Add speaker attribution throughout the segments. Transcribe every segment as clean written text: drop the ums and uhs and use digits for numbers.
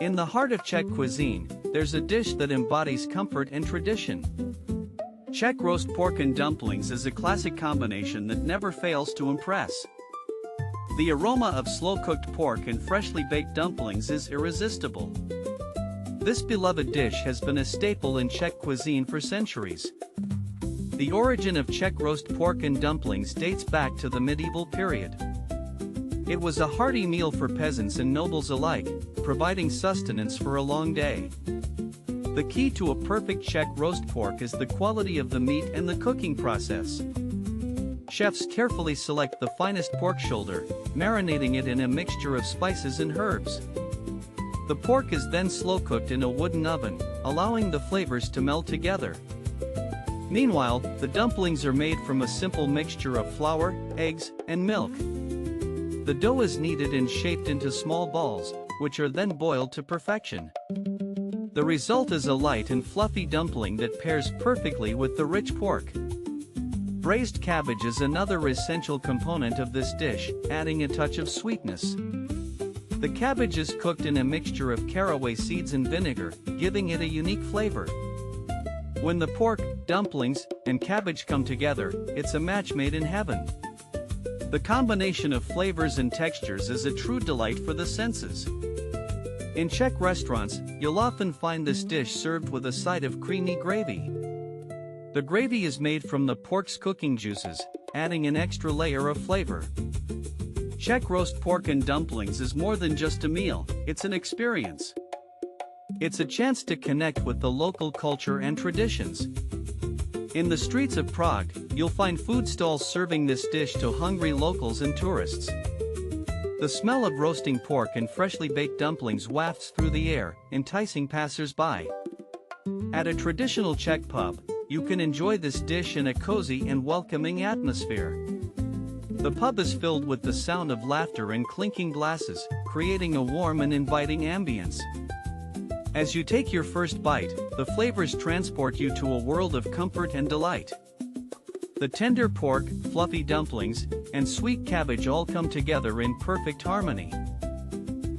Speaker 1: In the heart of Czech cuisine, there's a dish that embodies comfort and tradition. Czech roast pork and dumplings is a classic combination that never fails to impress. The aroma of slow-cooked pork and freshly baked dumplings is irresistible. This beloved dish has been a staple in Czech cuisine for centuries. The origin of Czech roast pork and dumplings dates back to the medieval period. It was a hearty meal for peasants and nobles alike, providing sustenance for a long day. The key to a perfect Czech roast pork is the quality of the meat and the cooking process. Chefs carefully select the finest pork shoulder, marinating it in a mixture of spices and herbs. The pork is then slow-cooked in a wooden oven, allowing the flavors to meld together. Meanwhile, the dumplings are made from a simple mixture of flour, eggs, and milk. The dough is kneaded and shaped into small balls, which are then boiled to perfection. The result is a light and fluffy dumpling that pairs perfectly with the rich pork. Braised cabbage is another essential component of this dish, adding a touch of sweetness. The cabbage is cooked in a mixture of caraway seeds and vinegar, giving it a unique flavor. When the pork, dumplings, and cabbage come together, it's a match made in heaven. The combination of flavors and textures is a true delight for the senses. In Czech restaurants, you'll often find this dish served with a side of creamy gravy. The gravy is made from the pork's cooking juices, adding an extra layer of flavor. Czech roast pork and dumplings is more than just a meal, it's an experience. It's a chance to connect with the local culture and traditions. In the streets of Prague, you'll find food stalls serving this dish to hungry locals and tourists. The smell of roasting pork and freshly baked dumplings wafts through the air, enticing passers-by. At a traditional Czech pub, you can enjoy this dish in a cozy and welcoming atmosphere. The pub is filled with the sound of laughter and clinking glasses, creating a warm and inviting ambience. As you take your first bite, the flavors transport you to a world of comfort and delight. The tender pork, fluffy dumplings, and sweet cabbage all come together in perfect harmony.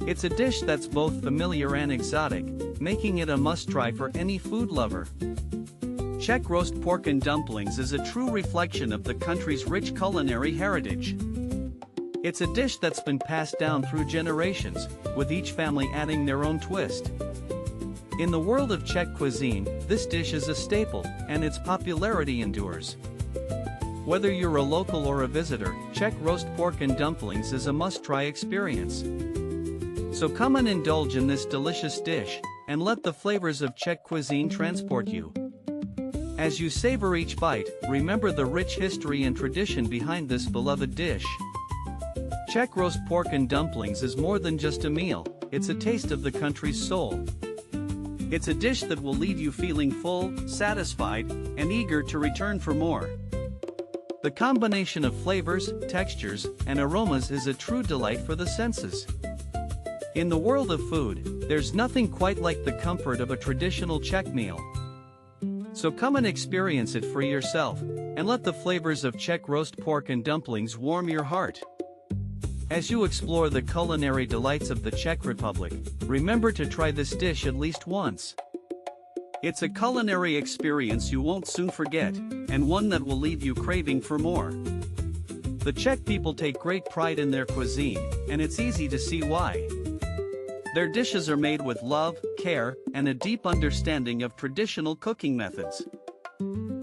Speaker 1: It's a dish that's both familiar and exotic, making it a must-try for any food lover. Czech roast pork and dumplings is a true reflection of the country's rich culinary heritage. It's a dish that's been passed down through generations, with each family adding their own twist. In the world of Czech cuisine, this dish is a staple, and its popularity endures. Whether you're a local or a visitor, Czech roast pork and dumplings is a must-try experience. So come and indulge in this delicious dish, and let the flavors of Czech cuisine transport you. As you savor each bite, remember the rich history and tradition behind this beloved dish. Czech roast pork and dumplings is more than just a meal, it's a taste of the country's soul. It's a dish that will leave you feeling full, satisfied, and eager to return for more. The combination of flavors, textures, and aromas is a true delight for the senses. In the world of food, there's nothing quite like the comfort of a traditional Czech meal. So come and experience it for yourself, and let the flavors of Czech roast pork and dumplings warm your heart. As you explore the culinary delights of the Czech Republic, remember to try this dish at least once. It's a culinary experience you won't soon forget, and one that will leave you craving for more. The Czech people take great pride in their cuisine, and it's easy to see why. Their dishes are made with love, care, and a deep understanding of traditional cooking methods.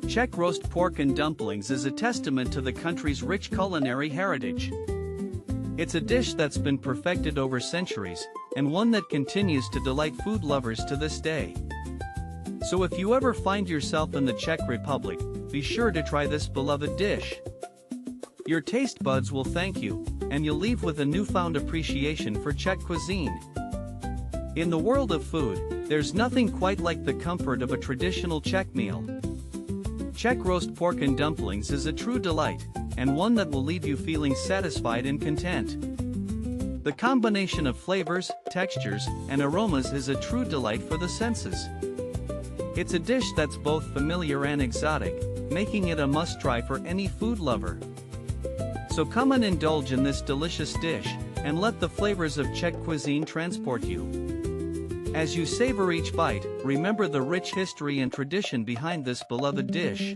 Speaker 1: Czech roast pork and dumplings is a testament to the country's rich culinary heritage. It's a dish that's been perfected over centuries, and one that continues to delight food lovers to this day. So if you ever find yourself in the Czech Republic, be sure to try this beloved dish. Your taste buds will thank you, and you'll leave with a newfound appreciation for Czech cuisine. In the world of food, there's nothing quite like the comfort of a traditional Czech meal. Czech roast pork and dumplings is a true delight, and one that will leave you feeling satisfied and content. The combination of flavors, textures, and aromas is a true delight for the senses. It's a dish that's both familiar and exotic, making it a must-try for any food lover. So come and indulge in this delicious dish, and let the flavors of Czech cuisine transport you. As you savor each bite, remember the rich history and tradition behind this beloved dish.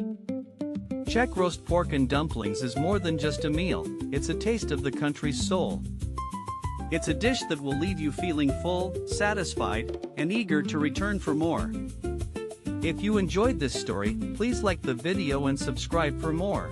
Speaker 1: Czech roast pork and dumplings is more than just a meal, it's a taste of the country's soul. It's a dish that will leave you feeling full, satisfied, and eager to return for more. If you enjoyed this story, please like the video and subscribe for more.